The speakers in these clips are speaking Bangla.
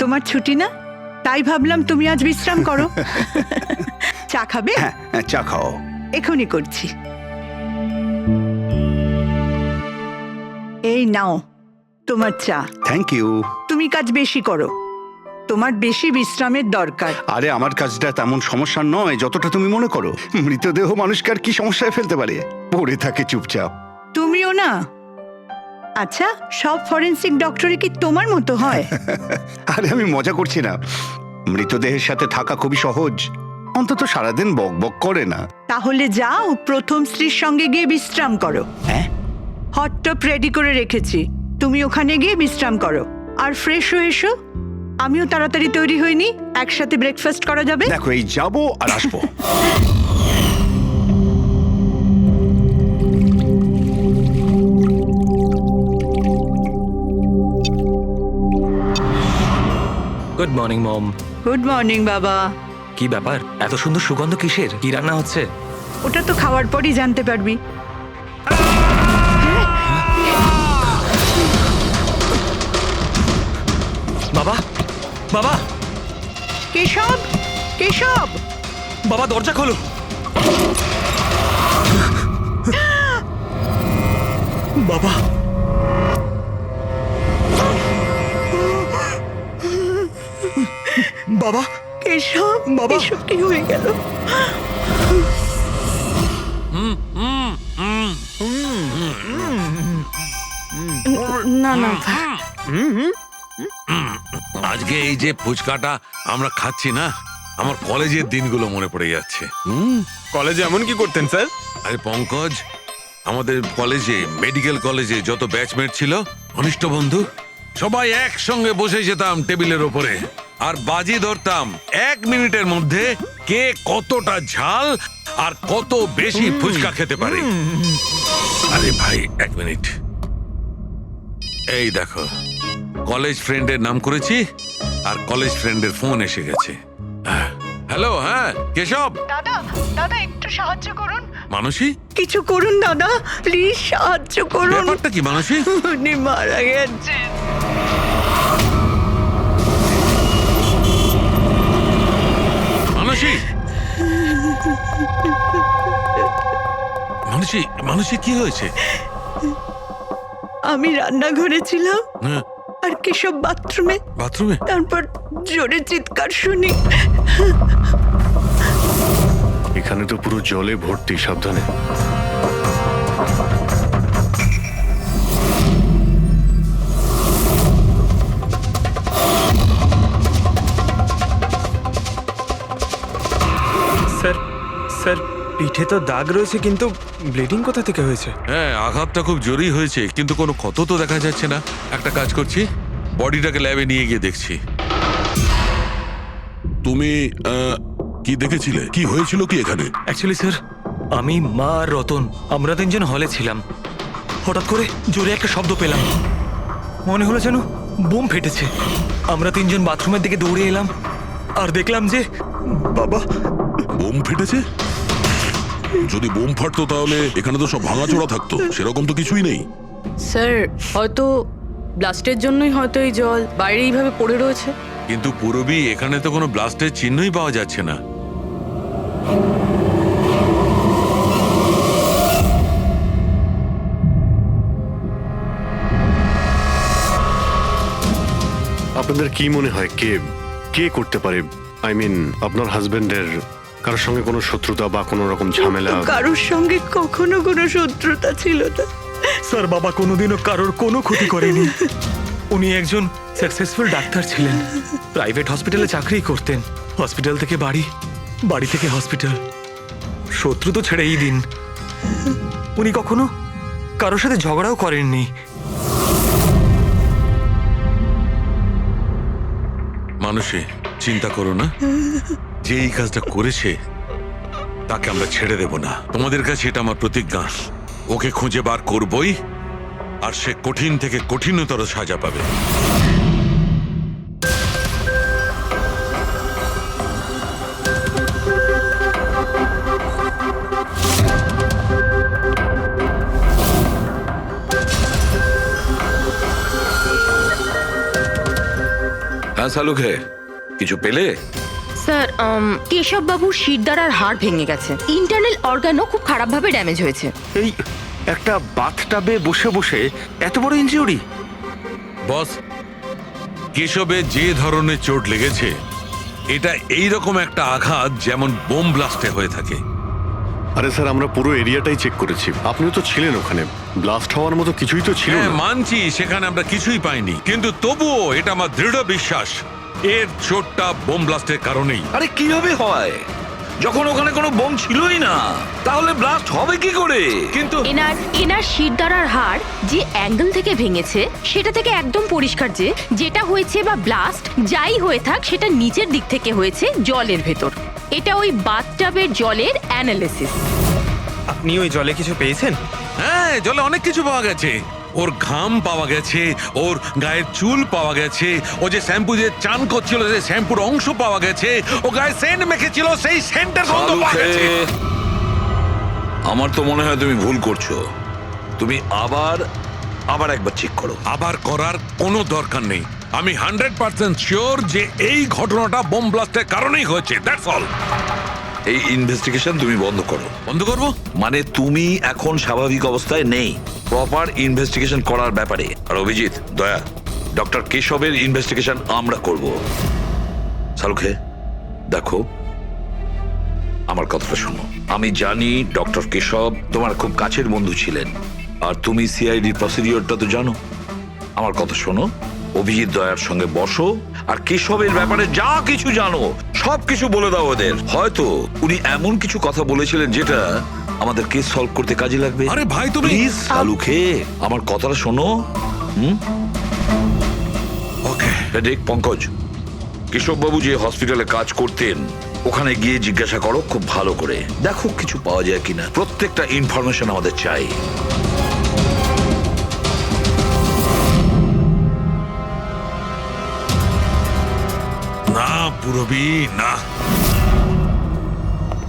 তোমার ছুটি না, তাই ভাবলাম তুমি আজ বিশ্রাম করো। চা খাবে? হ্যাঁ চা খাও। এখনই করছি। এই নাও তোমার চা। Thank you. তুমি কাজ বেশি করো, তোমার বেশি বিশ্রামের দরকার। আরে আমার কাজটা তেমন সমস্যা নয় যতটা তুমি মনে করো। মৃতদেহ মানুষকে আর কি সমস্যায় ফেলতে পারে, পড়ে থাকে চুপচাপ। তুমিও না। আচ্ছা, সব ফরেনসিক ডক্টরই কি তোমার মতো হয়? আরে আমি মজা করছি না, মৃতদেহের সাথে থাকা খুবই সহজ, অন্তত সারাদিন বক বক করে না। তাহলে যাও প্রথম স্ত্রীর সঙ্গে গিয়ে বিশ্রাম করো। হ্যাঁ হট টপ রেডি করে রেখেছি, তুমি ওখানে গিয়ে বিশ্রাম করো আর ফ্রেশ হয়ে এসো। আমিও তাড়াতাড়ি তৈরি হইনি, একসাথে ব্রেকফাস্ট করা যাবে। দেখো, এই যাবো আর আসবো। Good morning mom. Good morning বাবা। কি ব্যাপার, এত সুন্দর সুগন্ধ কিসের? কি রান্না হচ্ছে? ওটা তো খাওয়ার পরই জানতে পারবি। বাবা, বাবা, কেশব, কেশব! বাবা দরজা খোলো। বাবা, বাবা, কেশব, বাবা! এসব কি হয়ে গেল? না না, আজকে এই যে ফুচকাটা আমরা খাচ্ছি না, আমার কলেজের দিনগুলো মনে পড়ে যাচ্ছে। কলেজে এমন কি করতেন স্যার? আরে পঙ্কজ, আমাদের কলেজে, মেডিকেল কলেজে যত ব্যাচমেট ছিল, ঘনিষ্ঠ বন্ধু, সবাই একসঙ্গে বসে যেতাম টেবিলের ওপরে আর বাজি ধরতাম 1 মিনিটের মধ্যে কে কতটা ঝাল আর কত বেশি ফুচকা খেতে পারে। আরে ভাই 1 মিনিট, এই দেখো কলেজ ফ্রেন্ডের নাম করেছি আর কলেজ ফ্রেন্ডের ফোন এসে গেছে। হ্যালো, হ্যাঁ কেশব। দাদা, দাদা একটু সাহায্য করুন। মানসী, কিছু করুন দাদা, প্লিজ সাহায্য করুন। ব্যাপারটা কি মানসী? উনি মারা গেছেন। মানসী, মানসী, মানসী কি হয়েছে? আমি রান্নাঘরে ছিলাম হ্যাঁ, আর কেশব বাথরুমে, বাথরুমে? তারপর জোরে চিৎকার শুনি। এখানে তো পুরো জলে ভর্তি, সাবধানে। স্যার, স্যার পিঠে তো দাগ রয়েছে, কিন্তু ব্লিডিং কোথা থেকে হয়েছে? হ্যাঁ, আঘাতটা খুব জোরেই হয়েছে, কিন্তু কোনো ক্ষত তো দেখা যাচ্ছে না। একটা কাজ করছি, বডিটাকে ল্যাবে নিয়ে গিয়ে দেখছি। তুমি কি দেখেছিলে? কি হয়েছিল কি এখানে? অ্যাকচুয়ালি স্যার, আমি, মা আর রতন আমরা 3 জন হলে ছিলাম। হঠাৎ করে জোরে একটা শব্দ পেলাম, মনে হলো যেন বোম ফেটেছে। আমরা 3 জন বাথরুমের দিকে দৌড়ে এলাম আর দেখলাম যে বাবা। বোম ফেটেছে? যদি বোম ফাটতো তাহলে এখানে তো সব ভাঙাচোরা থাকতো, সেরকম তো কিছুই নেই। স্যার, হয়তো ব্লাস্টের জন্যই হয়তো এই জল বাইরে এইভাবে পড়ে রয়েছে। কিন্তু পুরবি, এখানে তো কোনো ব্লাস্টের চিহ্নই পাওয়া যাচ্ছে না। আপনাদের কি মনে হয় কে কে করতে পারে? আই মিন, আপনার হাজবেন্ডের কারোর সঙ্গে কোনো শত্রুতা বা কোনো রকম ঝামেলা? তো কারোর সঙ্গে কখনো কোনো শত্রুতা ছিল না। স্যার, বাবা কোনোদিনও কারোর কোনো ক্ষতি করেনি। উনি একজন সাকসেসফুল ডাক্তার ছিলেন, প্রাইভেট হসপিটালে চাকরি করতেন। হসপিটাল থেকে বাড়ি, বাড়ি থেকে হসপিটাল, শত্রু তো ছেড়েই দিন। উনি কখনো কারোর সাথে ঝগড়াও করেননি। মানুষে চিন্তা করো না, যে এই কাজটা করেছে তাকে আমরা ছেড়ে দেব না। তোমাদের কাছে এটা আমার প্রতিজ্ঞা, ওকে খুঁজে বার করবই, আর সে কঠিন থেকে কঠিনতর সাজা পাবে। হ্যাঁ শালুকে, কিছু পেলে? স্যার কেশব বাবুর শিরদাঁড়ার হাড় ভেঙে গেছে, ইন্টারনাল অর্গানও খুব খারাপভাবে ড্যামেজ হয়েছে। এই একটা বাথটাবে বসে বসে এত বড় ইনজিউরি? বস, কেশবে যে ধরনের চোট লেগেছে এটা এই রকম একটা আঘাত যেমন বোম ব্লাস্টে হয়ে থাকে। আরে স্যার, আমরা পুরো এরিয়াটাই চেক করেছি, আপনিও তো ছিলেন ওখানে, ব্লাস্ট হওয়ার মতো কিছুই তো ছিল হ্যাঁ না। মানছি, সেখানে আমরা কিছুই পাইনি, কিন্তু তবুও এটা আমার দৃঢ় বিশ্বাস এর চোটটা বোম ব্লাস্টের কারণেই। আরে কিভাবে হয় যখন ওখানে কোনো বোম ছিলই না? তাহলে ব্লাস্ট হবে কি করে? কিন্তু এনার শিরদাঁড়ার হাড় যে অ্যাঙ্গেল থেকে ভেঙেছে সেটা থেকে একদম পরিষ্কার যে যেটা হয়েছে বা ব্লাস্ট যাই হয়ে থাক সেটা নিচের দিক থেকে হয়েছে, জলের ভেতর। এটা ওই বাথটাবের জলের অ্যানালিসিস। আপনি ওই জলে কিছু পেয়েছেন? হ্যাঁ, জলে অনেক কিছু পাওয়া গেছে। ওর ঘাম পাওয়া গেছে, ওর গায়ের চুল পাওয়া গেছে, ও যে শ্যাম্পু দিয়ে চান করছিল সেই শ্যাম্পুর অংশ পাওয়া গেছে, ও গায়ে সেন্ট মেখেছিল সেই সেন্টের গন্ধ পাওয়া গেছে। আমার তো মনে হয় তুমি ভুল করছো। তুমি আবার একবার চেক করো। আবার করার কোনো দরকার নেই। আমি 100% শিওর যে এই ঘটনাটা বোম ব্লাস্টের কারণেই হয়েছে। That's all. এই ইনভেস্টিগেশন তুমি বন্ধ করো। বন্ধ করবো? মানে তুমি এখন স্বাভাবিক অবস্থায় নেই, প্রপার ইনভেস্টিগেশন করার ব্যাপারে। আর অভিজিৎ, দয়া, ডক্টর কেশবের ইনভেস্টিগেশন আমরা করব। শালুকে দেখো, আমার কথাটা শোনো। আমি জানি ডক্টর কেশব তোমার খুব কাছের বন্ধু ছিলেন, আর তুমি সিআইডি প্রসিডিওরটা তো জানো। আমার কথা শোনো, অভিজিৎ দয়ার সঙ্গে বসো আর কেশবের ব্যাপারে যা কিছু জানো সব কিছু বলে দাও ওদের। হয়তো উনি এমন কিছু কথা বলেছিলেন যেটা আমাদের কেস সলভ করতে কাজে লাগবে। আরে ভাই, তুমি প্লিজ শালুকে আমার কথাটা শোনো। ওকে। দেখ পঙ্কজ, কেশববাবু যে হসপিটালে কাজ করতেন ওখানে গিয়ে জিজ্ঞাসা করো খুব ভালো করে, দেখো কিছু পাওয়া যায় কিনা। প্রত্যেকটা ইনফরমেশন আমাদের চাই। না পুরবি, না।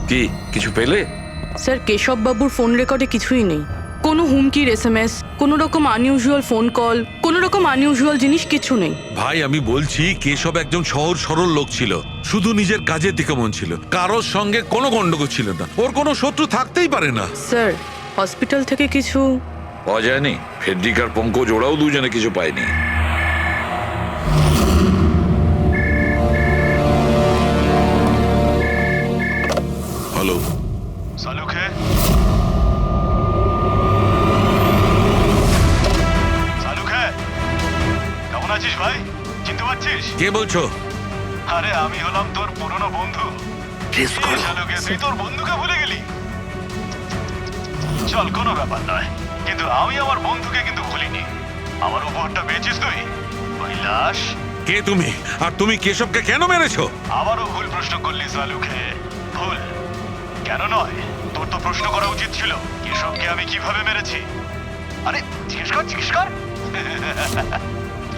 কি কিছু পেলে? স্যার কেশব বাবুর ফোন রেকর্ডে কিছুই নেই। কোনো হুমকির এসএমএস, কোনো রকম আনইউজুয়াল ফোন কল, কোনো রকম আনইউজুয়াল জিনিস কিছু নেই। ভাই আমি বলছি, কেশব একজন সহজ সরল লোক ছিল, শুধু নিজের কাজের দিকে মন ছিল, কারোর সঙ্গে কোনো গন্ডগোল ছিল না, ওর কোনো শত্রু থাকতেই পারে না। স্যার হসপিটাল থেকে কিছু পাওয়া যায়নি? ফেডরিক আর পঙ্কজ ওরাও দুজনে কিছু পায়নি? হ্যালো, শালুকে, শালুকে, কেমন আছিস ভাই? চিনতে পারছিস? কে বলছো? আরে আমি হলাম তোর পুরনো বন্ধু। শালুকে, তুই তোর বন্ধুকে ভুলে গেলি? চল, কোনো ব্যাপার নয়, কিন্তু আমি আমার বন্ধুকে কিন্তু ভুলিনি। আমার উপহারটা পেয়েছিস তুই? ওই লাশ। কে তুমি? আর তুমি কেশবকে কেন মেরেছো? আবারও ভুল প্রশ্ন করলি শালুকে। ভুল কেন নয়, তোর তো প্রশ্ন করা উচিত ছিল কেশবকে আমি কিভাবে মেরেছি। আরে জিজ্ঞেস কর।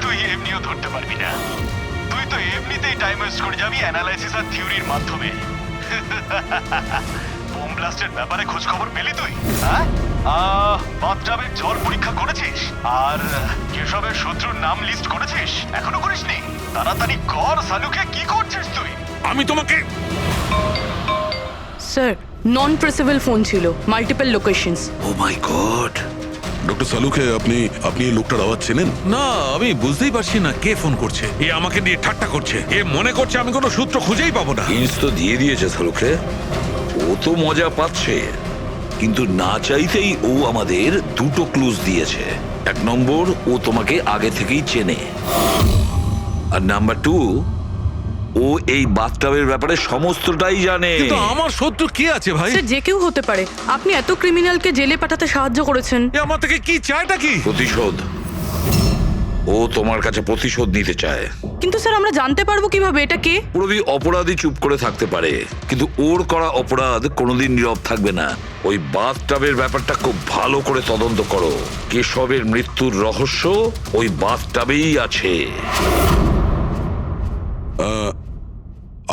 তুই এমনিও ধরতে পারবি না, তুই তো এমনিতেই টাইম ওয়েস্ট করে যাবি অ্যানালাইসিস আর থিওরির মাধ্যমে। বোম ব্লাস্টের ব্যাপারে খোঁজ খবর পেলি তুই? হ্যাঁ, বাথটাবের জল পরীক্ষা করেছিস? আর কেশবের শত্রুর নাম লিস্ট করেছিস? এখনো করিসনি? তাড়াতাড়ি কর শালুকে, কি করছিস তুই? আমি তোমাকে স্যার নন ট্রেসেবল ফোন ছিল, মাল্টিপল লোকেশনস। ও মাই গড। ডক্টর সালুকে, আপনি এই লোকটার আওয়াজ চেনেন? না, আমি বুঝতেই পারছি না কে ফোন করছে। এ আমাকে নিয়ে ঠাট্টা করছে, এ মনে করছে আমি কোনো সূত্র খুঁজেই পাবো না। হিন্টস তো দিয়ে দিয়েছে শালুকে, ও তো মজা পাচ্ছে, কিন্তু না চাইতেই ও আমাদের দুটো ক্লুজ দিয়েছে। এক নম্বর, ও তোমাকে আগে থেকেই চেনে, আর নাম্বার 2, ও এই বাথটাবের ব্যাপারে সমস্তটাই জানে। কিন্তু আমার শত্রু কে আছে ভাই? স্যার যে কেউ হতে পারে। আপনি এত ক্রিমিনালকে জেলে পাঠাতে সাহায্য করেছেন। এ আমার থেকে কি চায়টা কি? প্রতিশোধ। ও তোমার কাছে প্রতিশোধ নিতে চায়। কিন্তু স্যার আমরা জানতে পারবো কিভাবে এটা কে? পুরোপুরি অপরাধী চুপ করে থাকতে পারে, কিন্তু ওর করা অপরাধ কোনোদিন নীরব থাকবে না। ওই বাথটাবের ব্যাপারটা খুব ভালো করে তদন্ত করো। কেশবের মৃত্যুর রহস্য ওই বাথটাবেই আছে।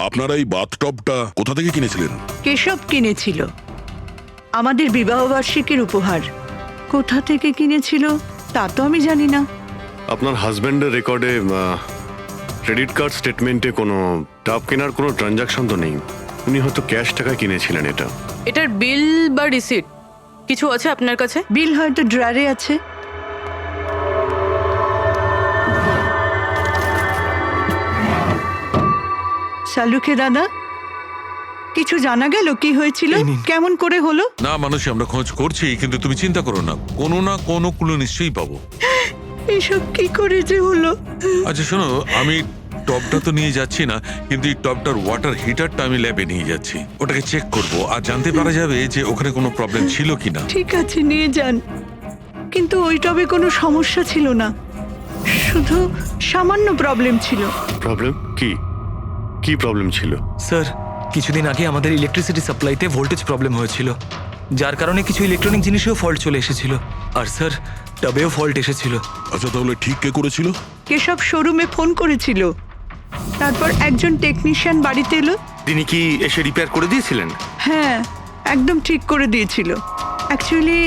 আপনারা এই বাথটবটা কোথা থেকে কিনেছিলেন? কেশব কিনেছিল, আমাদের বিবাহবার্ষিকীর উপহার। কোথা থেকে কিনেছিল তা তো আমি জানি না। আপনার হাজবেন্ডের রেকর্ডে ক্রেডিট কার্ড স্টেটমেন্টে কোনো টাপ কেনার কোনো ট্রানজাকশন তো নেই। উনি হয়তো ক্যাশ টাকা কিনেছিলেন এটা। এটার বিল বা রিসিট কিছু আছে আপনার কাছে? বিল হয়তো ড্রয়ারে আছে। শালুকে দাদা, কিছু জানা গেল কি হয়েছিল, এই নিন। কেমন করে হলো? না মানুষ আমরা খোঁজ করছি, কিন্তু তুমি চিন্তা করো না, কোনো না কোনো ক্লু নিশ্চয়ই পাবো। এসব কি করে যে হলো? আচ্ছা শোনো, আমি টপটা তো নিয়ে যাচ্ছি না, কিন্তু এই টপটার ওয়াটার হিটারটা আমি ল্যাবে নিয়ে যাচ্ছি। ওটাকে চেক করব আর জানতে পারা যাবে যে ওখানে কোনো প্রবলেম ছিল কিনা। ঠিক আছে, নিয়ে যান, কিন্তু ওই টবে কোনো সমস্যা ছিল না, শুধু সামান্য প্রবলেম ছিল। প্রবলেম কি? কি প্রবলেম ছিল? স্যার, কিছুদিন আগে আমাদের ইলেকট্রিসিটি সাপ্লাইতে ভোল্টেজ প্রবলেম হয়েছিল, যার কারণে কিছু ইলেকট্রনিক জিনিসেও ফল্ট চলে এসেছিল। আর স্যার, টবেও ফল্ট এসেছিল। আচ্ছা তাহলে ঠিক কে করেছিল? কেশব শোরুমে ফোন করেছিল, তারপর একজন টেকনিশিয়ান বাড়িতে এলো। তিনি কি এসে রিপেয়ার করে দিয়েছিলেন? হ্যাঁ, একদম ঠিক করে দিয়েছিল। অ্যাকচুয়ালি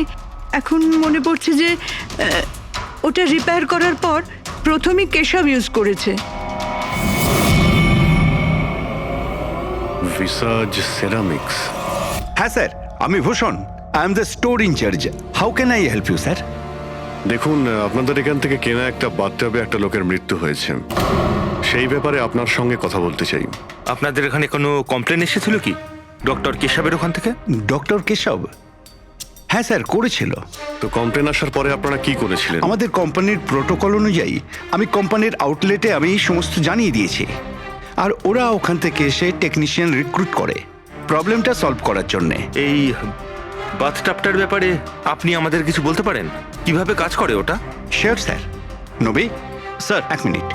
এখন মনে পড়ছে যে ওটা রিপেয়ার করার পর প্রথমেই কেশব ইউজ করেছে। ভিসাজ সেরামিক্স। হ্যাঁ স্যার, আমি Bhushan, I am the store incharge. How can I help you sir? দেখুন, আপনাদের এখান থেকে কেনা একটা বাথটাবে একটা লোকের মৃত্যু হয়েছে। সেই ব্যাপারে আপনার সঙ্গে কথা বলতে চাই। আপনাদের এখানে কোনো কমপ্লেন এসেছিল কি ডক্টর কেশবের ওখান থেকে? ডক্টর কেশব? হ্যাঁ স্যার, করেছিল। তো কমপ্লেন আসার পরে আপনারা কি করেছিলেন? আমাদের কোম্পানির প্রোটোকল অনুযায়ী আমি কোম্পানির আউটলেটে আমি এই সমস্ত জানিয়ে দিয়েছি, আর ওরা ওখান থেকে এসে টেকনিশিয়ান রিক্রুট করে প্রবলেমটা সলভ করার জন্যে। এই বাথটাবটার ব্যাপারে আপনি আমাদের কিছু বলতে পারেন? কিভাবে কাজ করে ওটা? Sure sir. নবী স্যার, এক মিনিট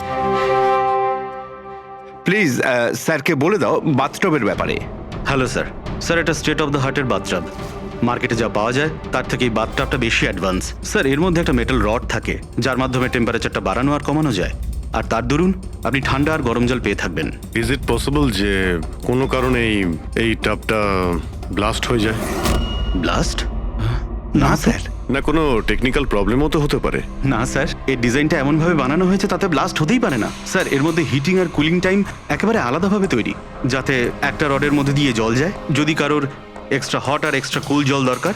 প্লিজ, স্যারকে বলে দাও বাথটবের ব্যাপারে। Hello sir. স্যার, এটা স্টেট অফ দ্য হার্টের বাথটাব। মার্কেটে যা পাওয়া যায় তার থেকে এই বাথটাবটা বেশি অ্যাডভান্স। স্যার, এর মধ্যে একটা মেটাল রড থাকে যার মাধ্যমে টেম্পারেচারটা বাড়ানো আর কমানো যায়, আর তার দরুন আপনি ঠান্ডা আর গরম জল পেয়ে থাকবেন। ইজ ইট পসিবল যে কোনো কারণে এই টাবটা ব্লাস্ট হয়ে যায়? ব্লাস্ট? না স্যার। না কোনো টেকনিক্যাল প্রবলেমও তো হতে পারে। না স্যার, এর ডিজাইনটা এমনভাবে বানানো হয়েছে তাতে ব্লাস্ট হতেই পারে না। স্যার, এর মধ্যে হিটিং আর কুলিং টাইম একেবারে আলাদাভাবে তৈরি, যাতে একটা রডের মধ্যে দিয়ে জল যায়। যদি কারোর এক্সট্রা হট আর এক্সট্রা কুল জল দরকার,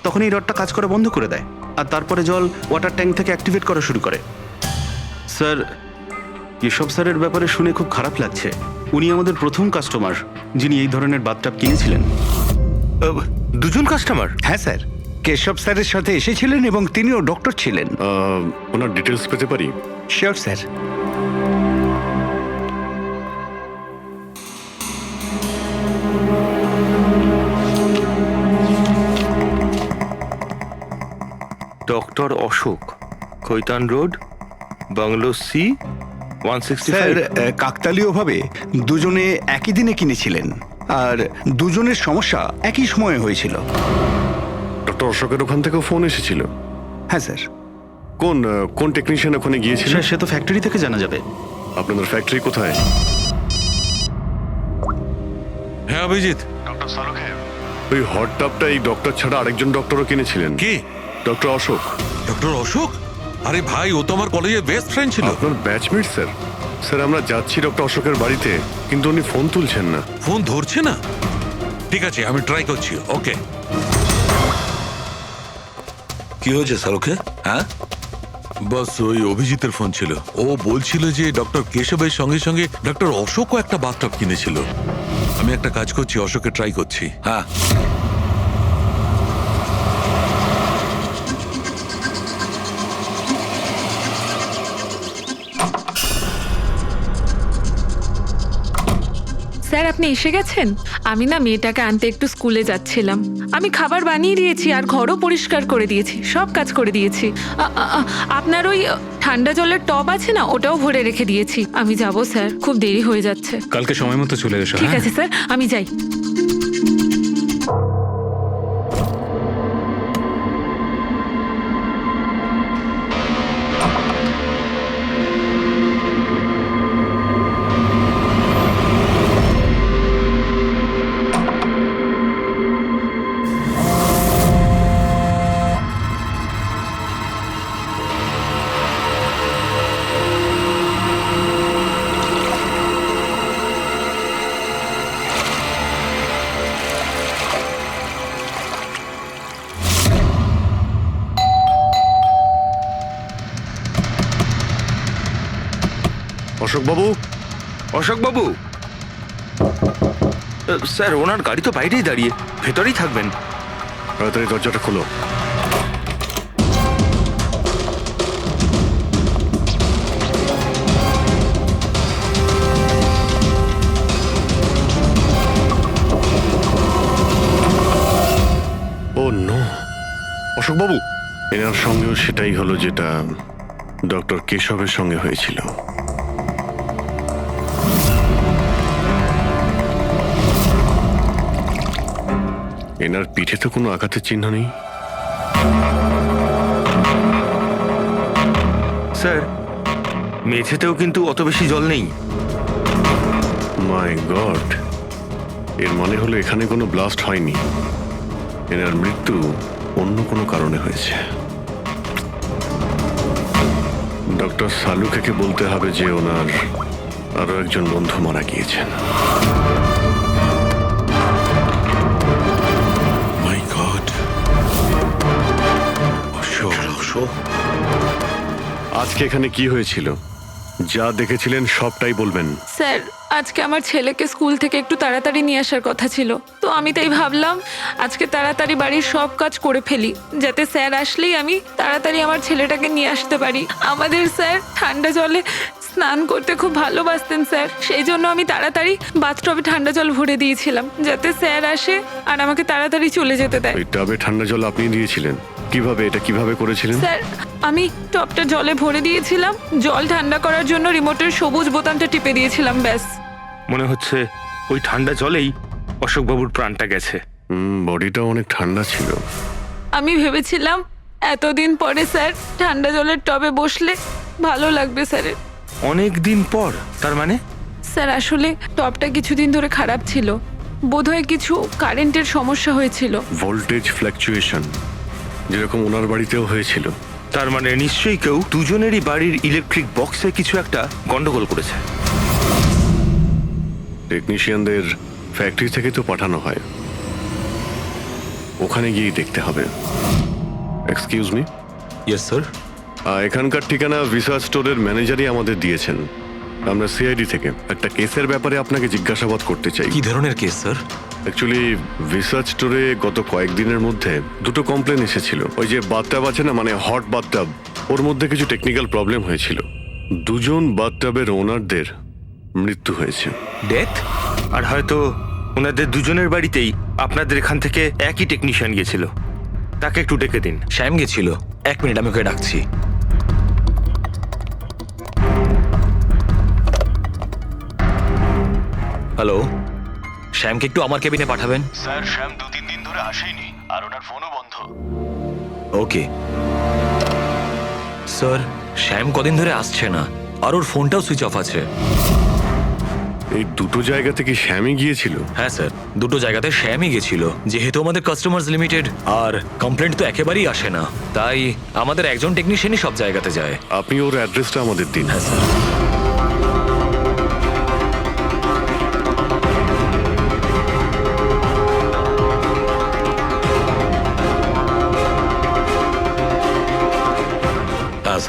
তখন এই রডটা কাজ করা বন্ধ করে দেয়, আর তারপরে জল ওয়াটার ট্যাঙ্ক থেকে অ্যাক্টিভেট করা শুরু করে। স্যার, কেশব স্যারের ব্যাপারে শুনে খুব খারাপ লাগছে। উনি আমাদের প্রথম কাস্টমার যিনি এই ধরনের বাথটাব কিনেছিলেন। দুজন কাস্টমার? হ্যাঁ স্যার, কেশব স্যারের সাথে এসেছিলেন এবং তিনিও ডক্টর ছিলেন। ওনার ডিটেলস পেতে পারি? Sure sir. Doctor Ashok, Khaitan road, bungalow C, 165। Sir, কাকতালীয়ভাবে দুজনে একই দিনে কিনেছিলেন, আর দুজনের সমস্যা একই সময়ে হয়েছিল। ডক্টর অশোকের ওখান থেকেও ফোন এসেছিল? হ্যাঁ স্যার। কোন টেকনিশিয়ান ওখানে গিয়েছিল? স্যার, সে তো ফ্যাক্টরি থেকে জানা যাবে। আপনাদের ফ্যাক্টরি কোথায়? হ্যাঁ অভিজিৎ। ডক্টর সালুখে, ওই হট টাবটা এই ডক্টর ছাড়া আরেকজন ডক্টরও কিনেছিলেন। কে? ডক্টর অশোক। ডক্টর অশোক? আরে ভাই, ও তো আমার কলেজের বেস্ট ফ্রেন্ড ছিল। আপনার ব্যাচমেট স্যার। স্যার, আমরা যাচ্ছি ডক্টর অশোকের বাড়িতে, কিন্তু উনি ফোন তুলছেন না। ফোন ধরছে না? ঠিক আছে, আমি ট্রাই করছি। ওকে। কি হয়েছে শাহরুখে? হ্যাঁ, বাস ওই অভিজিতের ফোন ছিল। ও বলছিল যে ডক্টর কেশবের সঙ্গে সঙ্গে ডক্টর অশোকও একটা বাথটব কিনেছিল। আমি একটা কাজ করছি, অশোকে ট্রাই করছি। হ্যাঁ। স্যার, আপনি এসে গেছেন? আমি না মেয়েটাকে আনতে একটু স্কুলে যাচ্ছিলাম। আমি খাবার বানিয়ে দিয়েছি আর ঘরও পরিষ্কার করে দিয়েছি, সব কাজ করে দিয়েছি। আপনার ওই ঠান্ডা জলের টব আছে না, ওটাও ভরে রেখে দিয়েছি। আমি যাব স্যার, খুব দেরি হয়ে যাচ্ছে। কালকে সময় মতো চলে এসো। ঠিক আছে স্যার, আমি যাই। অশোকবাবু, অশোকবাবু, স্যার ওনার গাড়ি তো বাইরেই দাঁড়িয়ে, ভেতরেই থাকবেন। তাড়াতাড়ি দরজাটা খোলো। ও নো, অশোকবাবু, এনার সঙ্গেও সেটাই হলো যেটা ডক্টর কেশবের সঙ্গে হয়েছিল। এনার পিঠে তো কোনো আঘাতের চিহ্ন নেই। স্যার মেঝেতেও কিন্তু অত বেশি জল নেই। মাই গড, এর মানে হলো এখানে কোনো ব্লাস্ট হয়নি, এনার মৃত্যু অন্য কোনো কারণে হয়েছে। ডক্টর সালুকেকে বলতে হবে যে ওনার আরো একজন বন্ধু মারা গিয়েছেন। মাই গড, আজকে এখানে কি হয়েছিল? যা দেখেছিলেন সবটাই বলবেন। স্যার আজকে আমার ছেলেকে স্কুল থেকে একটু তাড়াতাড়ি নিয়ে আসার কথা ছিল, তো আমি তাই ভাবলাম আজকে তাড়াতাড়ি বাড়ির সব কাজ করে ফেলি, যাতে স্যার আসলেই আমি তাড়াতাড়ি আমার ছেলেটাকে নিয়ে আসতে পারি। আমাদের স্যার ঠান্ডা জলে স্নান করতে খুব ভালোবাসতেন স্যার, সেই জন্য আমি তাড়াতাড়ি বাথটবে ঠান্ডা জল ভরে দিয়েছিলাম, যাতে স্যার আসে আর আমাকে তাড়াতাড়ি চলে যেতে দেয়। ওই টাবে ঠান্ডা জল আপনি দিয়েছিলেন? কিভাবে, এটা কিভাবে করেছিলেন? স্যার আমি টবটা জলে ভরে দিয়েছিলাম, জল ঠান্ডা করার জন্য রিমোটের সবুজ বোতামটা টিপে দিয়েছিলাম, ব্যাস। মনে হচ্ছে ওই ঠান্ডা জলেই অশোকবাবুর প্রাণটা গেছে। বডিটা অনেক ঠান্ডা ছিল। আমি ভেবেছিলাম এতদিন পরে স্যার ঠান্ডা জলের টবে বসলে ভালো লাগবে স্যারের। অনেক দিন পর? তার মানে? স্যার আসলে টবটা কিছুদিন ধরে খারাপ ছিল, বোধহয় কিছু কারেন্টের সমস্যা হয়েছিল। ভোল্টেজ ফ্ল্যাকচুয়েশন, যেরকম ওনার বাড়িতেও হয়েছিল। তার মানে নিশ্চয়ই কেউ দুজনেরই বাড়ির ইলেকট্রিক বক্সে কিছু একটা গন্ডগোল করেছে। টেকনিশিয়ানদের ফ্যাক্টরি থেকে তো পাঠানো হয়, ওখানে গিয়েই দেখতে হবে। Excuse me. Yes sir. এখানকার ঠিকানা ভিসা স্টোরের ম্যানেজারই আমাদের দিয়েছেন। আমরা সিআইডি থেকে একটা কেসের ব্যাপারে আপনাকে জিজ্ঞাসাবাদ করতে চাই। কি ধরনের কেস স্যার? অ্যাকচুয়ালি ভিসা স্টোরে গত কয়েকদিনের মধ্যে দুটো কমপ্লেন এসেছিল। ওই যে বাথটাব আছে না, মানে হট বাথটাব, ওর মধ্যে কিছু টেকনিক্যাল প্রবলেম হয়েছিল। দুজন বাথটাবের ওনারদের মৃত্যু হয়েছে। ডেথ? আর হয়তো ওনাদের দুজনের বাড়িতেই আপনাদের এখান থেকে একই টেকনিশিয়ান গিয়েছিল। তাকে একটু ডেকে দিন। শ্যাম গেছিল। 1 মিনিট, আমি ওকে ডাকছি। হ্যালো, শ্যামকে একটু আমার কেবিনে পাঠাবেন। স্যার শ্যাম 2-3 দিন ধরে আসেনি, আর ওনার ফোনও বন্ধ। ওকে স্যার, শ্যাম কদিন ধরে আসছে না, আর ওর ফোনটাও সুইচ অফ আছে। এই দুটো জায়গা থেকে শ্যামই গিয়েছিল? হ্যাঁ স্যার, দুটো জায়গাতে শ্যামই গেছিল। যেহেতু আমাদের কাস্টমার্স লিমিটেড আর কমপ্লেন্ট তো একেবারেই আসে না, তাই আমাদের একজন টেকনিশিয়ানই সব জায়গাতে যায়। আপনি ওর অ্যাড্রেসটা আমাদের দিন। হ্যাঁ স্যার।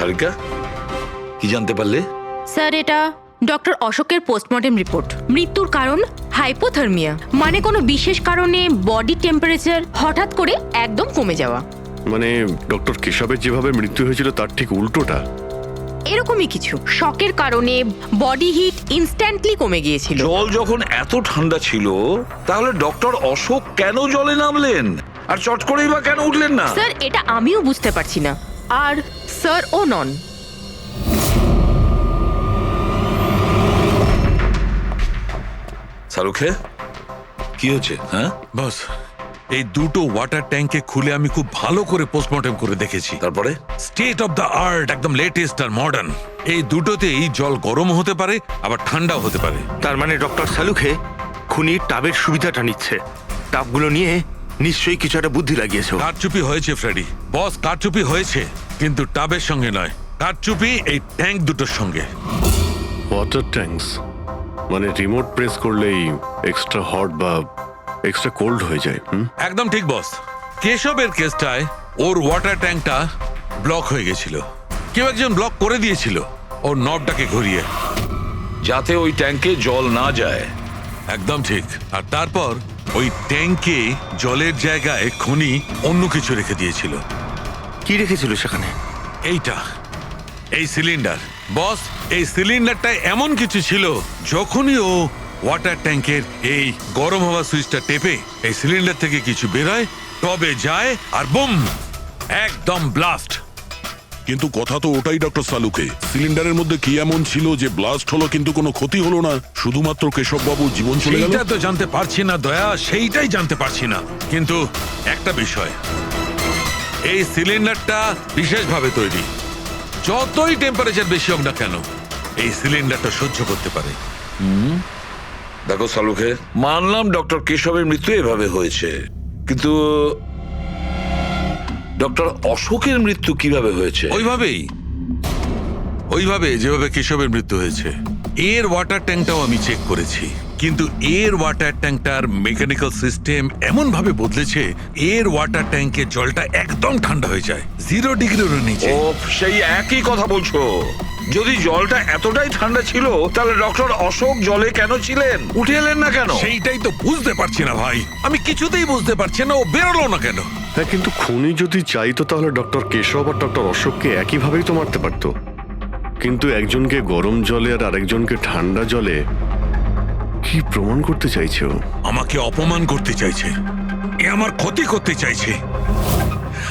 সারিকা, কি জানতে পারলে? স্যার এটা ডক্টর অশোকের পোস্টমর্টেম রিপোর্ট। মৃত্যুর কারণ হাইপোথার্মিয়া, মানে কোনো বিশেষ কারণে বডি টেম্পারেচার হঠাৎ করে একদম কমে যাওয়া। মানে ডক্টর কেশবের যেভাবে মৃত্যু হয়েছিল তার ঠিক উল্টোটা? এরকমই কিছু। শকের কারণে বডি হিট ইনস্ট্যান্টলি কমে গিয়েছিল। জল যখন এত ঠান্ডা ছিল, তাহলে ডক্টর অশোক কেন জলে নামলেন আর চট করেই বা কেন উঠলেন না? স্যার এটা আমিও বুঝতে পারছি না, আর স্যার ও নন। শাহরুখে, কি হচ্ছে? হ্যাঁ বস, এই দুটো ওয়াটার ট্যাঙ্কে খুলে আমি খুব ভালো করে পোস্টমর্টেম করে দেখেছি। তারপরে? স্টেট অফ দ্য আর্ট, একদম লেটেস্ট আর মডার্ন। এই দুটোতেই জল গরম হতে পারে, আবার ঠান্ডাও হতে পারে। তার মানে ডক্টর সালুখে খুনির টাবের সুবিধাটা নিচ্ছে। টাবগুলো নিয়ে নিশ্চয়ই কিছু একটা বুদ্ধি লাগিয়েছে। কারচুপি হয়েছে ফ্রেডি, বস, কারচুপি হয়েছে, কিন্তু টাবের সঙ্গে নয়। কারচুপি এই ট্যাঙ্ক দুটোর সঙ্গে। ওয়াটার ট্যাঙ্কস মানে রিমোট প্রেস করলেই এক্সট্রা হট বা এক্সট্রা কোল্ড হয়ে যায়। একদম ঠিক বস। কেশবের কেসটায় ওর ওয়াটার ট্যাঙ্কটা ব্লক হয়ে গেছিল। কেউ একজন ব্লক করে দিয়েছিল ওর নবটাকে ঘুরিয়ে। যাতে ওই ট্যাঙ্কে জল না যায়। একদম ঠিক। আর তারপর ওই ট্যাঙ্কে জলের জায়গায় খনি অন্য কিছু রেখে দিয়েছিল। কি রেখেছিল সেখানে? এইটা, এই সিলিন্ডার। বস, এই সিলিন্ডারটা এমন কিছু ছিল, যখনই ও ওয়াটার ট্যাঙ্কের এই গরম হওয়া সুইচটা টেপে এই সিলিন্ডার থেকে কিছু বেরোয়, টবে যায় আর বুম, একদম ব্লাস্ট। কিন্তু কথা তো ওটাই ডক্টর সালুকে, সিলিন্ডারের মধ্যে কি এমন ছিল যে ব্লাস্ট হলো কিন্তু কোনো ক্ষতি হলো না, শুধুমাত্র কেশববাবুর জীবন চলে গেল? সেইটা তো জানতে পারছি না দয়া, সেইটাই জানতে পারছি না। কিন্তু একটা বিষয়, এই সিলিন্ডারটা বিশেষভাবে তৈরি। যতই টেম্পারেচার বেশি হোক না কেন, এই সিলিন্ডারটা সহ্য করতে পারে। দেখো সালুকে, মানলাম ডক্টর কেশবের মৃত্যু এভাবে হয়েছে, কিন্তু ডক্টর অশোকের মৃত্যু কিভাবে হয়েছে? ওইভাবে যেভাবে কেশবের মৃত্যু হয়েছে। এর ওয়াটার ট্যাঙ্কটাও আমি চেক করেছি, কিন্তু এর ওয়াটার ট্যাঙ্কটার মেকানিক্যাল সিস্টেম এমন ভাবে বদলেছে, এর ওয়াটার ট্যাঙ্কের জলটা একদম ঠান্ডা হয়ে যায়, 0 ডিগ্রির নিচে। ও, সেই একই কথা বলছো? যদি জলটা এতটাই ঠান্ডা ছিল, তাহলে ডক্টর অশোক জলে কেন ছিলেন? উঠে এলেন না কেন? সেইটাই তো বুঝতে পারছি না ভাই, আমি কিছুতেই বুঝতে পারছি না ও বেরোলো না কেন। হ্যাঁ, কিন্তু খুনি যদি চাইতো তাহলে ডক্টর কেশব আর ডক্টর অশোককে একইভাবেই তো মারতে পারতো। কিন্তু একজনকে গরম জলে আর আরেকজনকে ঠান্ডা জলে, কি প্রমাণ করতে চাইছে ও? আমাকে অপমান করতে চাইছে, এ আমার ক্ষতি করতে চাইছে,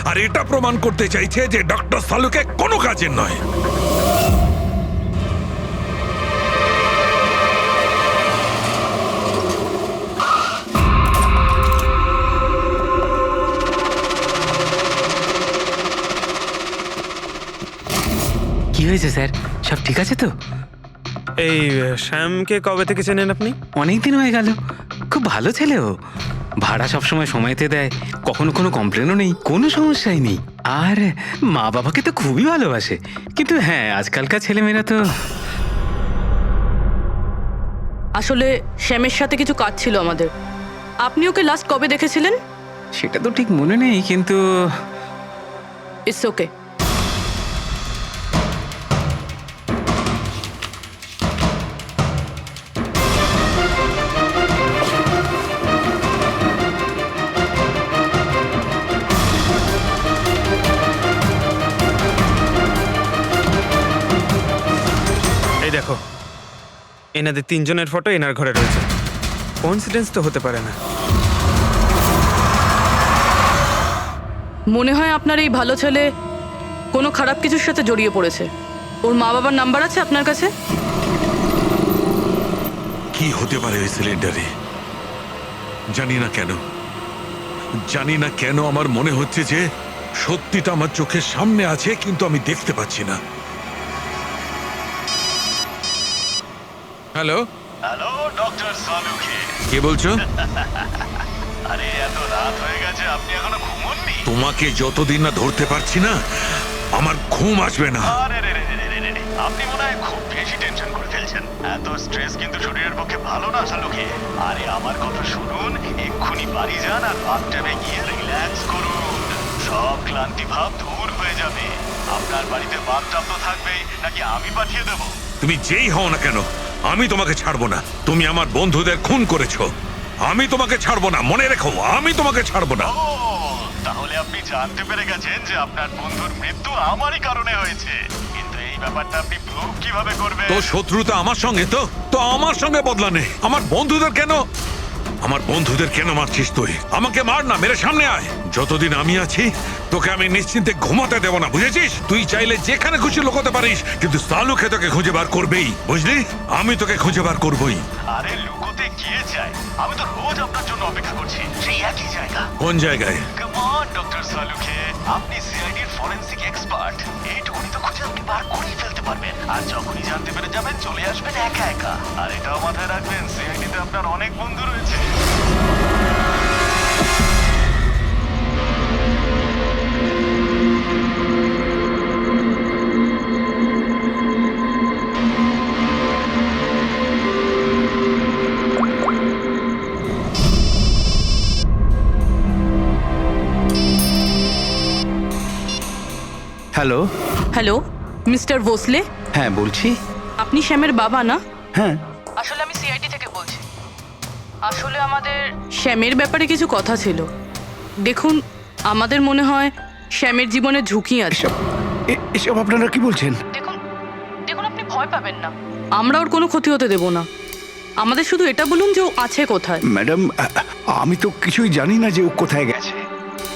আর এটা প্রমাণ করতে চাইছে যে ডক্টর সালুকে কোনো কাজের নয়। কি হয়েছে স্যার, সব ঠিক আছে তো? এই শ্যামকে কবে থেকে চেনেন আপনি? অনেক দিন হয়ে গেল, খুব ভালো ছেলে ও। ভাড়া সবসময় সময়তে দেয়, কখনো কোনো কমপ্লেনও নেই, কোনো সমস্যাই নেই। আর মা বাবাকে তো খুবই ভালোবাসে। কিন্তু হ্যাঁ, আজকালকার ছেলেমেয়েরা তো। আসলে শ্যামের সাথে কিছু কাজ ছিল আমাদের। আপনি ওকে লাস্ট কবে দেখেছিলেন? সেটা তো ঠিক মনে নেই, কিন্তু ইটস ওকে। এই দেখো, এনাদের 3 জনের ফটো এনার ঘরে রয়েছে। কোইন্সিডেন্স তো হতে পারে না। মনে হয় আপনার এই ভালো ছেলে কোনো খারাপ কিছুর সাথে জড়িয়ে পড়েছে। ওর মা বাবার নাম্বার আছে আপনার কাছে? কি হতে পারে ওই সিলিন্ডারে? জানি না কেন আমার মনে হচ্ছে যে সত্যিটা আমার চোখের সামনে আছে, কিন্তু আমি দেখতে পাচ্ছি না। হ্যালো হ্যালো ডক্টর সালুকে, কে বলছো? আরে এত রাত হয়ে গেছে, আপনি এখনো ঘুমোননি? তোমাকে যতদিন না ধরতে পারছি না, আমার ঘুম আসবে না। আরে রে রে রে রে রে, আপনি মনে হয় খুব বেশি টেনশন করে ফেলছেন। এত স্ট্রেস কিন্তু শরীরের পক্ষে ভালো না সালুকে। আরে আমার কথা শুনুন, এক্ষুনি বাড়ি যান আর বাথটাবে গিয়ে রিল্যাক্স করুন। সব ক্লান্তি ভাব দূর হয়ে যাবে। আপনার বাড়িতে বাথটাব তো থাকবেই, নাকি আমি পাঠিয়ে দেবো? তুমি যেই হও না কেন, আমি তোমাকে ছাড়বো না। তুমি আমার বন্ধুদের খুন করেছো, আমি তোমাকে ছাড়বো না। মনে রেখো, আমি তোমাকে ছাড়বো না। ও, তাহলে আপনি জানতে পেরে গেছেন যে আপনার বন্ধুর মৃত্যু আমারই কারণে হয়েছে। কিন্তু এই ব্যাপারটা আপনি প্রুভ কিভাবে করবেন? তো শত্রুতা আমার সঙ্গে, তো আমার সঙ্গে বদলা নে। আমার বন্ধুদের কেন মারছিস তুই? আমাকে মার না, মেরে সামনে আয়। যতদিন আমি আছি তোকে আমি নিশ্চিন্তে ঘুমাতে দেব না, বুঝেছিস? তুই চাইলে যেখানে খুশি লুকোতে পারিস, কিন্তু সালুকে তোকে খুঁজে বার করবেই, বুঝলি? আমি তোকে খুঁজে বার করবই। আরে লুকোতে গিয়ে চাই, আমি তো রোজ আপনার জন্য অপেক্ষা করছি, সেই একই জায়গা। কোন জায়গায়? কাম অন ডক্টর সালুকে, আপনি সিআইডির ফরেনসিক এক্সপার্ট। এইটুকুনি তো খুঁজে আপনি বার করেই ফেলতে পারবেন। আর যখনই জানতে পেরে যাবেন, চলে আসবেন একা একা। আর এটাও মাথায় রাখবেন, সিআইডিতে আপনার অনেক বন্ধু রয়েছে। হ্যালো। Hello, mister Bhosle? হ্যাঁ, বলছি। আপনি শ্যামের বাবা না? হ্যাঁ আসলে আমি সিআইডি থেকে বলছি। আসলে আমাদের শ্যামের ব্যাপারে কিছু কথা ছিল। দেখুন, আমাদের মনে হয় শ্যামের জীবনে ঝুঁকি আছে। এসব আপনারা কি বলছেন? দেখুন দেখুন আপনি ভয় পাবেন না, আমরা ওর কোনো ক্ষতি হতে দেব না। আমাদের শুধু এটা বলুন যে ও আছে কোথায়। ম্যাডাম, আমি তো কিছুই জানি না যে ও কোথায় গেছে।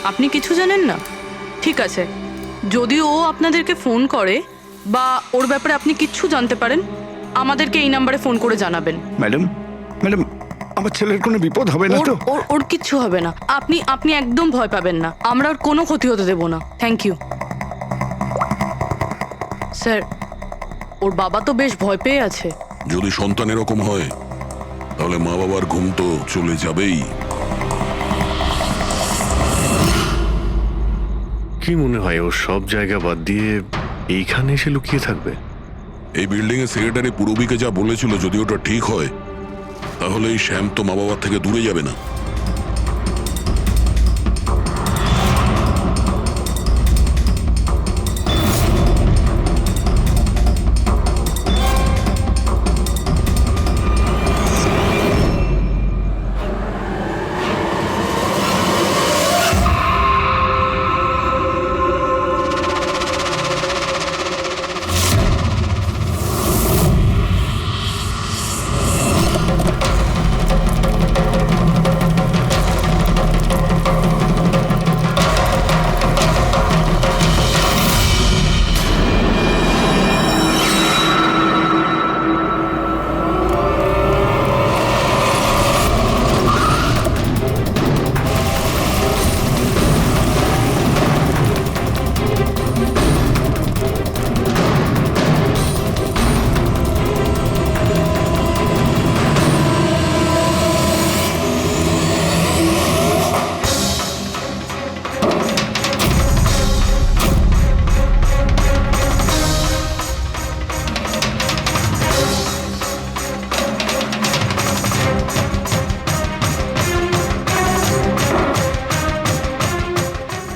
আপনি কিছু জানেন না? ঠিক আছে, যদি ও আপনাদেরকে ফোন করে বা ওর ব্যাপারে আপনি কিচ্ছু জানতে পারেন, আমাদেরকে এই নাম্বারে ফোন করে জানাবেন। ম্যাডাম, ম্যাডাম, আমার ছেলের কোনো বিপদ হবে না তো? ওর কিচ্ছু হবে না, আপনি একদম ভয় পাবেন না, আমরা ওর কোনো ক্ষতি হতে দেব না। Thank you sir. ওর বাবা তো বেশ ভয় পেয়ে আছে। যদি সন্তান এরকম হয় তাহলে মা বাবার ঘুম তো চলে যাবেই। কি মনে হয় ও সব জায়গা বাদ দিয়ে এইখানে এসে লুকিয়ে থাকবে? এই বিল্ডিং এর সেক্রেটারি পূরবীকে যা বলেছিল, যদি ওটা ঠিক হয় তাহলে এই শ্যাম তো মা বাবার থেকে দূরে যাবে না।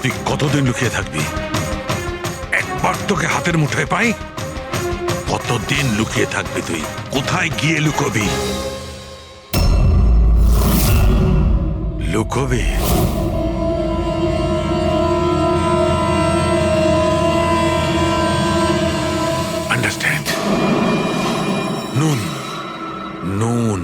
তুই কতদিন লুকিয়ে থাকবি? একবার তোকে হাতের মুঠোয় পাই, কতদিন লুকিয়ে থাকবি তুই? কোথায় গিয়ে লুকোবি? লুকোবি? আন্ডারস্ট্যান্ড? নুন নুন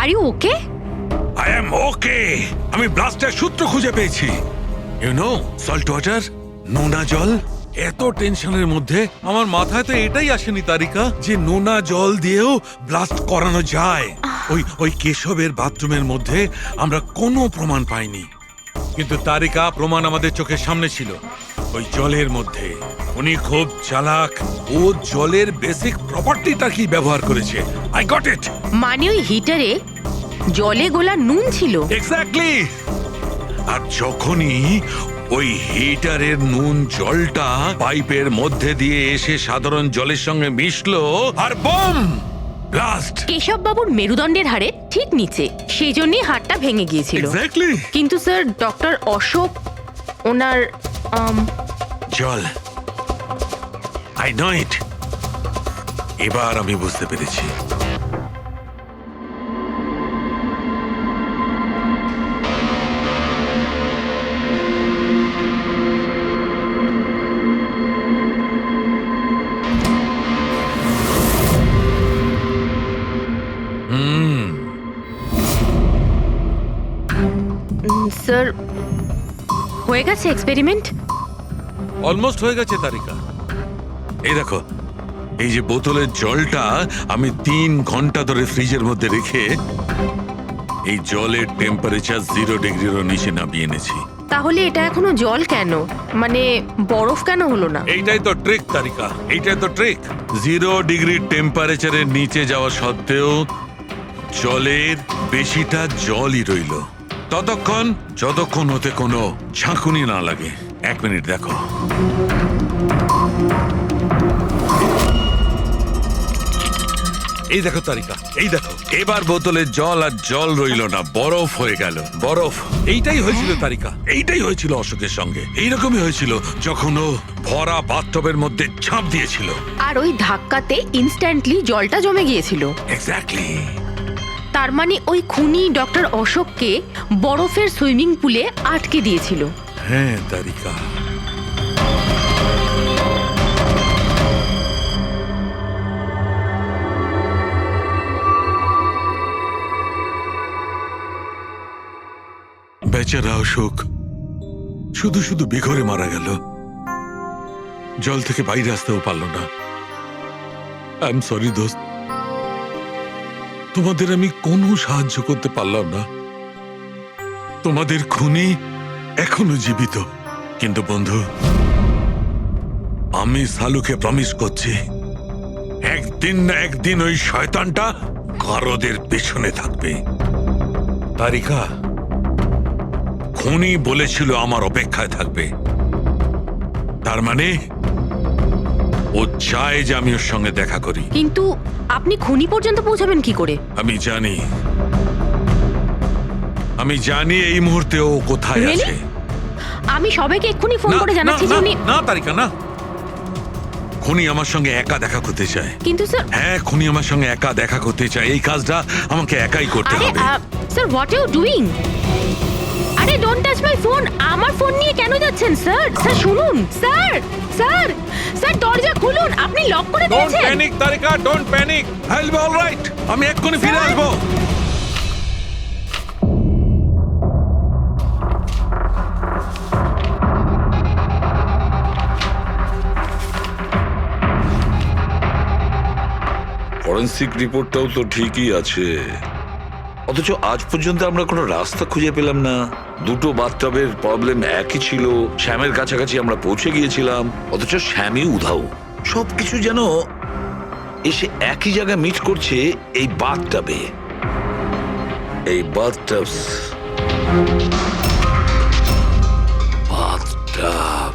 are you okay? I am okay. আমি ব্লাস্টের সূত্র খুঁজে পেয়েছি। ইউ নো, সল্ট ওয়াটার, নোনা জল। এত টেনশনের মধ্যে আমার মাথায় তো এটাই আসেনি তারিকা, যে নোনা জল দিয়েও ব্লাস্ট করানো যায়। ওই কেশবের বাথরুমের মধ্যে আমরা কোনো প্রমাণ পাইনি, কিন্তু তারিকা প্রমাণ আমাদের চোখের সামনে ছিল। ওই জলের মধ্যে উনি খুব চালাক, ও জলের বেসিক প্রপার্টিটা কি ব্যবহার করেছে। I got it. মানে ওই হিটারে জলে গোলা নুন ছিল? এক্স্যাক্টলি। আর যখনই ওই হিটারের নুন জলটা পাইপের মধ্যে দিয়ে এসে সাধারণ জলের সঙ্গে মিশলো, আর বম, ব্লাস্ট। কেশব বাবুর মেরুদণ্ডের হাড়ে ঠিক নিচে, সেই জন্যই হাড়টা ভেঙে গিয়েছিল। এক্স্যাক্টলি। কিন্তু স্যার, ডক্টর অশোক ওনার জল, আই নো ইট। এবার আমি বুঝতে পেরেছি। স্যার, হয়ে গেছে এক্সপেরিমেন্ট? অলমোস্ট হয়ে গেছে তারিকা। এই দেখো, এই যে বোতলের জলটা আমি 3 ঘন্টা ধরে ফ্রিজের মধ্যে রেখে এই জলের টেম্পারেচার 0 ডিগ্রিরও নিচে নামিয়ে এনেছি। তাহলে এটা এখনো জল কেন, মানে বরফ কেন হলো না? এইটাই তো ট্রিক তারিকা, এইটাই তো ট্রিক। 0 ডিগ্রি টেম্পারেচারের নিচে যাওয়া সত্ত্বেও জলের বেশিটা জলই রইল ততক্ষণ যতক্ষণ হতে কোনো ঝাঁকুনি না লাগে। 1 মিনিট দেখো। এই দেখো তারিকা, এই দেখো, এবার বোতলের জল আর জল রইল না, বরফ হয়ে গেল, বরফ। এইটাই হয়েছিল তারিকা, এইটাই হয়েছিল অশোকের সঙ্গে। এইরকমই হয়েছিল যখন ও ভরা বাথটবের মধ্যে ঝাঁপ দিয়েছিল। আর ওই ধাক্কাতে ইনস্ট্যান্টলি জলটা জমে গিয়েছিল। এক্স্যাক্টলি। তার মানে ওই খুনি ডক্টর অশোককে বরফের সুইমিং পুলে আটকে দিয়েছিল। হ্যাঁ তারিকা। বেচারা অশোক শুধু শুধু বেঘরে মারা গেল, জল থেকে বাইরে আসতেও পারল না। আই এম সরি দোস্ত, তোমাদের আমি কোনো সাহায্য করতে পারলাম না। তোমাদের খুনি এখনো জীবিত, কিন্তু বন্ধু আমি সালুকে প্রমিস করছি একদিন না একদিন ওই শয়তানটা গারদের পেছনে থাকবে। তারিকা, খুনি বলেছিল আমার অপেক্ষায় থাকবে, তার মানে ও চায় যে আমি ওর সঙ্গে দেখা করি। কিন্তু আপনি খুনি পর্যন্ত পৌঁছাবেন কি করে? আমি জানি এই মুহূর্তে ও কোথায় Really? আছে। আমি সবাইকে এক্ষুনি ফোন করে জানাচ্ছি যে উনি... না তারিকা, না। খুনি আমার সঙ্গে একা দেখা করতে চায়। কিন্তু স্যার... হ্যাঁ, খুনি আমার সঙ্গে একা দেখা করতে চায়। এই কাজটা আমাকে একাই করতে হবে। Sir, what you doing? আরে ডোন্ট টাচ মাই ফোন। আমার ফোন নিয়ে কেন যাচ্ছেন স্যার? স্যার শুনুন, স্যার স্যার স্যার দরজা খুলুন, আপনি লক করে ডোন্ট দিয়েছেন। Panic Tarika, don't panic. I will be alright. আমি এক্ষুনি ফিরে আসবো। ফরেন্সিক রিপোর্টটাও তো ঠিকই আছে, অথচ আজ পর্যন্ত আমরা কোনো রাস্তা খুঁজে পেলাম না। দুটো বাথটবের প্রবলেম একই ছিল, শ্যামের কাছাকাছি আমরা পৌঁছে গিয়েছিলাম, অথচ শ্যামই উধাও। সবকিছু যেন এসে একই জায়গায় মিট করছে এই বাথটবে। এই বাথটব বাথটব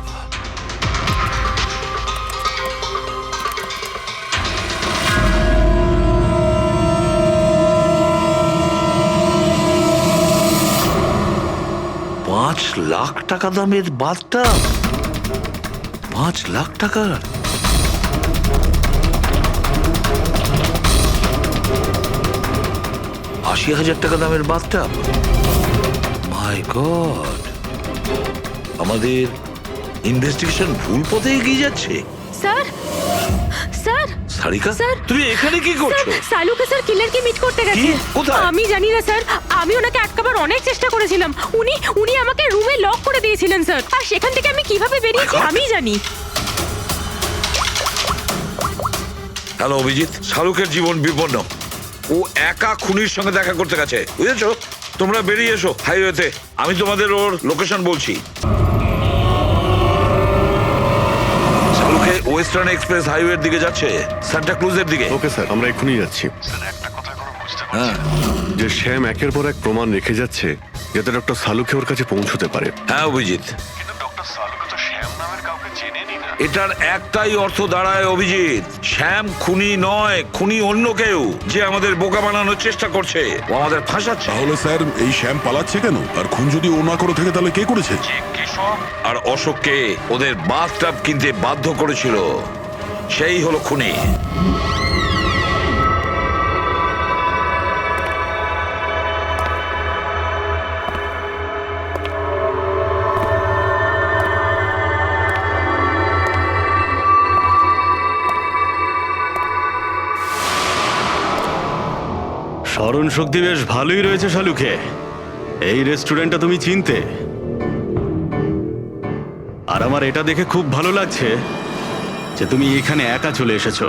$5,00,000 দামের বাথটব। 5,00,000 টাকার? $80,000 দামের বাথটব? মাই গড, আমাদের ইনভেস্টিগেশন ভুল পথে এগিয়ে যাচ্ছে। স্যার স্যার সারিকা, স্যার, তুমি এখানে কি করছো? স্যার, সালুকে স্যার কিলারকে মিট করতে গেছে। কি? কোথায়? আমি জানি না স্যার, আমি ওনাকে আটকাবার অনেক চেষ্টা করেছিলাম। উনি আমাকে রুমে লক করে দিয়েছিলেন স্যার, আর সেখান থেকে আমি কিভাবে বেরিয়েছি আমি জানি। হ্যালো অভিজিৎ, শাহরুখের জীবন বিপন্ন। ও একা খুনির সঙ্গে দেখা করতে গেছে, বুঝেছো? তোমরা বেরিয়ে এসো হাইওয়েতে, আমি তোমাদের ওর লোকেশন বলছি। শাহরুখে ওয়েস্টার্ন এক্সপ্রেস হাইওয়ের দিকে যাচ্ছে, সান্টা ক্রুজের দিকে। ওকে স্যার, আমরা এক্ষুনি যাচ্ছি। হ্যাঁ, যে শ্যাম একের পর এক প্রমাণ রেখে যাচ্ছে যাতে ডক্টর সালুকে ওর কাছে পৌঁছতে পারে। হ্যাঁ অভিজিৎ, কিন্তু ডক্টর সালুকে তো শ্যাম নামের কাউকে চেনেনি না। এটার একটাই অর্থ দাঁড়ায় অভিজিৎ, শ্যাম খুনি নয়, খুনি অন্য কেউ যে আমাদের বোকা বানানোর চেষ্টা করছে, ও আমাদের ফাঁসাচ্ছে। তাহলে স্যার এই শ্যাম পালাচ্ছে কেন? আর খুন যদি ও না করে থাকে তাহলে কে করেছে? আর অশোককে ওদের বাথটব কিনতে বাধ্য করেছিল, সেই হলো খুনি। স্মরণ শক্তি বেশ ভালোই রয়েছে শালুকে। এই রেস্টুরেন্টটা তুমি চিনতে, আর আমার এটা দেখে খুব ভালো লাগছে যে তুমি এখানে একা চলে এসেছো।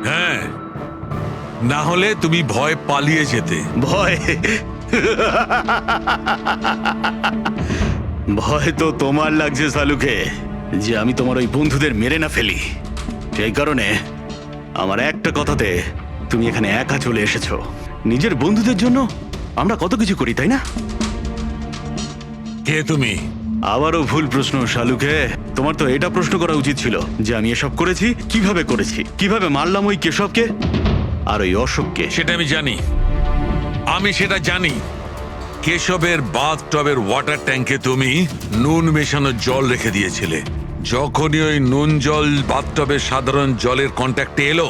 হ্যাঁ, না হলে তুমি ভয় পালিয়ে যেতে। ভয় ভয় তো তোমার লাগছে সালুকে, যে আমি তোমার ওই বন্ধুদের মেরে না ফেলি। সেই কারণে আমার একটা কথাতে তুমি এখানে একা চলে এসেছো। নিজের বন্ধুদের জন্য আমরা কত কিছু করি, তাই না? কে তুমি? আবারও ভুল প্রশ্ন শালুকে। তোমার তো এটা প্রশ্ন করা উচিত ছিল যে আমি এসব করেছি, কিভাবে মারলাম ওই কেশবকে আর ওই অশোককে। সেটা আমি সেটা জানি। কেশবের বাথটবের ওয়াটার ট্যাঙ্কে তুমি নুন মেশানো জল রেখে দিয়েছিলে। যখনই ওই নুন জল বাথটবের সাধারণ জলের কন্ট্যাক্টে এলো,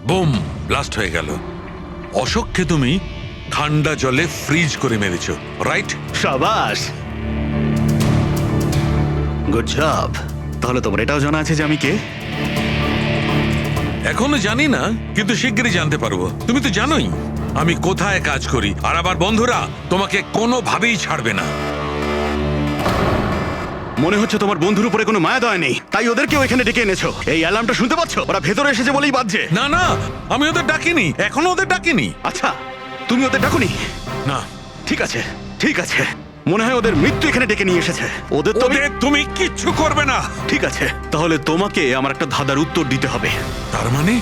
বুম, ব্লাস্ট হয়ে গেল। অশোককে তুমি ঠান্ডা জলে ফ্রিজ করে মেরেছো, রাইট? শাবাশ, গুড জব। তাহলে তোমার এটাও জানা আছে যে আমি কে? এখনো জানি না, কিন্তু শিগগিরই জানতে পারবো। তুমি তো জানোই আমি কোথায় কাজ করি, আর আমার বন্ধুরা তোমাকে কোনোভাবেই ছাড়বে না। মনে হচ্ছে তোমার বন্ধুর উপরে কোনো মায়া দয়া নেই, তাই ওদেরকেও এখানে ডেকে এনেছো। এই অ্যালার্মটা শুনতে পাচ্ছ? ওরা ভেতরে এসেছে বলেই বাজছে। না না, আমি ওদের ডাকিনি, এখনো ওদের ডাকিনি। আচ্ছা, তুমি ওদের ডাকুনি? না। ঠিক আছে, ঠিক আছে। মনে হয় ওদের মৃত্যু এখানে ডেকে নিয়ে এসেছে। ওদের তুমি কিচ্ছু করবে না। ঠিক আছে, তাহলে তোমাকে আমার একটা ধাঁধার উত্তর দিতে হবে। তার মানে?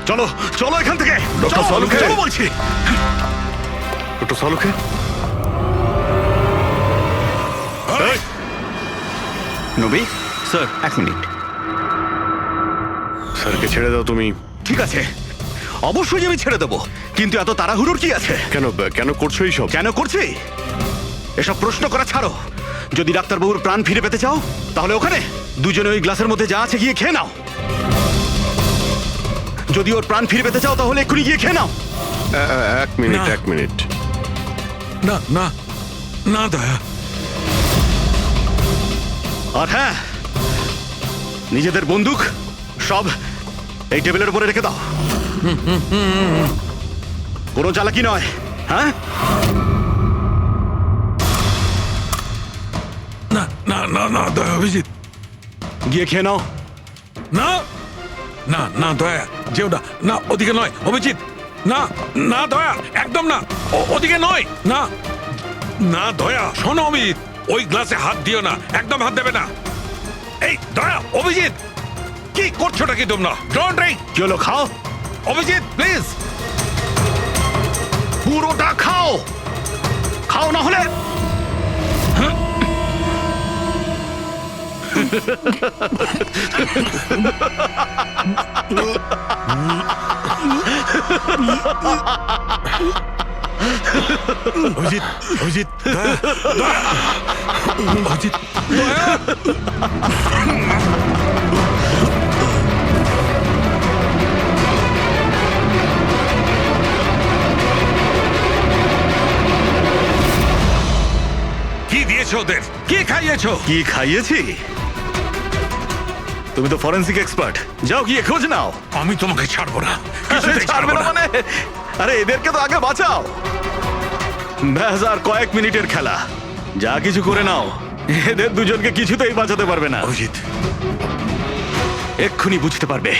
চলো চলো এখান থেকে। ডক্টর সালুকে, চলো বলছি। ডক্টর সালুকে, নবী স্যার, 1 মিনিট। স্যারকে ছেড়ে দাও তুমি। ঠিক আছে, অবশ্যই আমি ছেড়ে দেবো, কিন্তু এত তাড়াহুড়োর কি আছে? কেন করছো এইসব? কেন করছি এসব প্রশ্ন করা ছাড়ো। যদি ডাক্তারবাবুর প্রাণ ফিরে পেতে চাও, তাহলে ওখানে দুজনে ওই গ্লাসের মধ্যে যা আছে গিয়ে খেয়ে নাও। যদি ওর প্রাণ ফিরে পেতে চাও, তাহলে এক্ষুনি গিয়ে খেয়ে নাও। 1 মিনিট। না না না দয়া। আর হ্যাঁ, নিজেদের বন্দুক সব এই টেবিলের উপরে রেখে দাও। কোনো চালাকি নয়, হ্যাঁ? না না না না দয়া, অভিজিৎ গিয়ে খেয়ে নাও। না না না দয়া, যেও না, না ওদিকে নয় অভিজিৎ, না না দয়া, একদম না, ওদিকে নয়, না না দয়া। শোনো অভিজিৎ, ওই গ্লাসে হাত দিও না, একদম হাত দেবে না। এই দয়া, অভিজিৎ কি করছোটা কি তোমরা? Don't drink. কি হলো, খাও। অভিজিৎ প্লিজ, পুরোটা খাও, খাও না হলে। অভিজিৎ, অভিজিৎ, দয়া, দয়া, অভিজিৎ, দয়া। কি দিয়েছো ওদের? কি খাইয়েছো? কি খাইয়েছি? তুমি তো ফরেন্সিক এক্সপার্ট, যাও গিয়ে খোঁজ নাও। আমি তোমাকে ছাড়বো না, কিছুতেই ছাড়বো না। মানে আরে এদেরকে তো আগে বাঁচাও। ব্যাস, আর কয়েক মিনিটের খেলা, যা কিছু করে নাও। এদের দুজনকে কিছুতেই বাঁচাতে পারবে না। অভিজিৎ, এক্ষুনি বুঝতে পারবে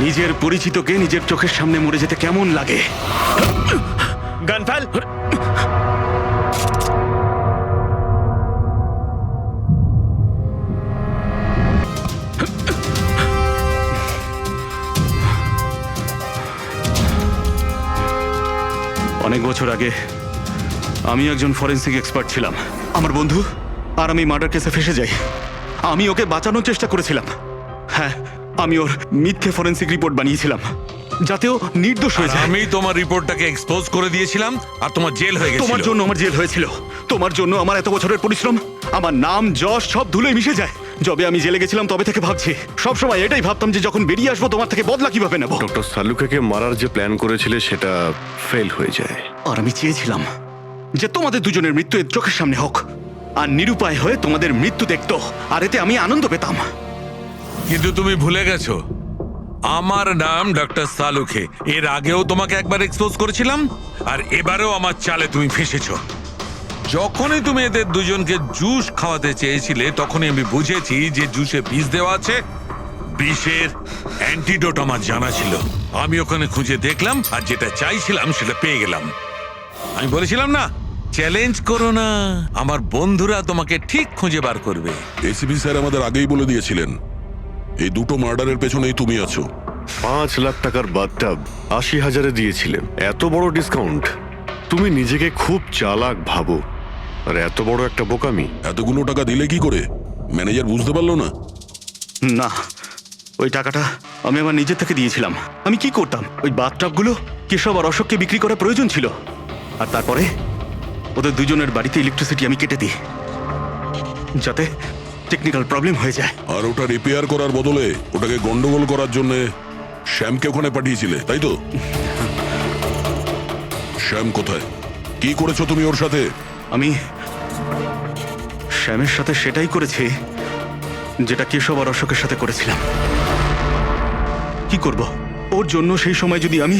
নিজের পরিচিতকে নিজের চোখের সামনে মরে যেতে কেমন লাগে। গান ফেল। অনেক বছর আগে আমি একজন ফরেন্সিক এক্সপার্ট ছিলাম। আমার বন্ধু আর আমি মার্ডার কেসে ফেসে যাই। আমি ওকে বাঁচানোর চেষ্টা করেছিলাম। হ্যাঁ, আমি ওর মিথ্যে ফরেন্সিক রিপোর্ট বানিয়েছিলাম যাতে ও নির্দোষ হয়ে যায়। আমি তোমার রিপোর্টটাকে এক্সপোজ করে দিয়েছিলাম আর তোমার জেল হয়ে গেছিল। তোমার জন্য আমার জেল হয়েছিল। তোমার জন্য আমার এত বছরের পরিশ্রম, আমার নাম যশ সব ধুলোয় মিশে যায়। যবে আমি জেলে গেছিলাম তবে থেকে ভাবছি, সব সময় এটাই ভাবতাম যে যখন বেরিয়ে আসবো তোমার থেকে বদলা কিভাবে নেব। ডক্টর সালুকে মারার যে প্ল্যান করেছিলে সেটা ফেল হয়ে যায়। আর আমি চেয়েছিলাম যে তোমাদের দুজনের মৃত্যু এর চোখের সামনে হোক, আর নিরুপায় হয়ে তোমাদের মৃত্যু দেখতো, আর এতে আমি আনন্দ পেতাম। কিন্তু তুমি ভুলে গেছো, আমার নাম ডক্টর সালুকে। এর আগেও তোমাকে একবার এক্সপোজ করেছিলাম, আর এবারেও আমার চালে তুমি ফেসেছো। যখনই তুমি এদের দুজনকে জুস খাওয়াতে চেয়েছিলে, তখনই আমি বুঝেছি যে জুসে বিষ দেওয়া আছে। বিষের অ্যান্টিডোট আমার জানা ছিল। আমি ওখানে খুঁজে দেখলাম আর যেটা চাইছিলাম সেটা পেয়ে গেলাম। আমি বলেছিলাম না, চ্যালেঞ্জ করো না, আমার বন্ধুরা তোমাকে ঠিক খুঁজে বার করবে। এসিপি স্যার আমাদের আগেই বলে দিয়েছিলেন এই দুটো মার্ডারের পেছনেই তুমি আছো। 5 লাখ টাকার বাথটাব 80,000-এ দিয়েছিলেন। এত বড় ডিসকাউন্ট! তুমি নিজেকে খুব চালাক ভাবো, আর এত বড় একটা বোকামি। এতগুলো টাকা দিলে কি করে? ম্যানেজার বুঝতে পারলো না? না, ওই টাকাটা আমি আমার নিজের থেকে দিয়েছিলাম। আমি কি করতাম, ওই বাথটাবগুলো কেশব আর অশোককে বিক্রি করা প্রয়োজন ছিল, আর তারপরে ওদের দুজনের বাড়িতে ইলেকট্রিসিটি আমি কেটে দিই যাতে টেকনিক্যাল প্রবলেম হয়ে যায়। আর ওটা রিপেয়ার করার বদলে ওটাকে গন্ডগোল করার জন্য শ্যামকে ওখানে পাঠিয়েছিলে, তাই তো? শ্যাম কোথায়? কি করেছো তুমি ওর সাথে? আমি শ্যামের সাথে সেটাই করেছি যেটা কেশব আর অশোকের সাথে করেছিলাম। কি করব, ওর জন্য সেই সময় যদি আমি